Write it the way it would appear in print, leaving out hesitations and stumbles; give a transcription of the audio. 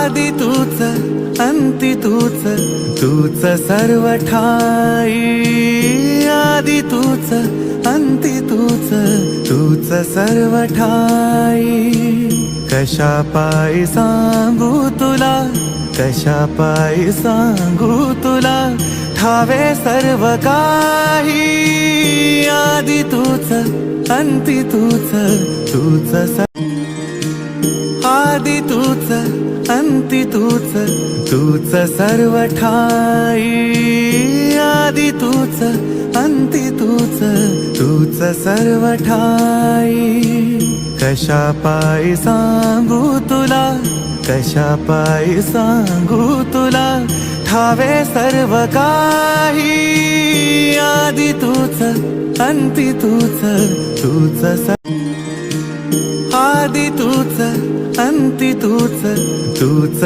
आदि तूच अंती तूच, तूच सर्व ठाई। आदि तूच अंती तूच, तूच सर्व ठाई। कशा पायी सांगू तुला, कशा पायी सांगू तुला, ठावे सर्व काही। आदि तूच अंती तूच, तूच आदि तूच अंती तूच, तूच सर्व ठाई। आदि तूच अंती तूच, तूच सर्व ठाई। कशा पायी सांगू तुला, कशा पायी सांगू तुला, ठावे सर्व काही। आदि तूच अंती तूच, तूच आदि तूच अंती तूच, तूच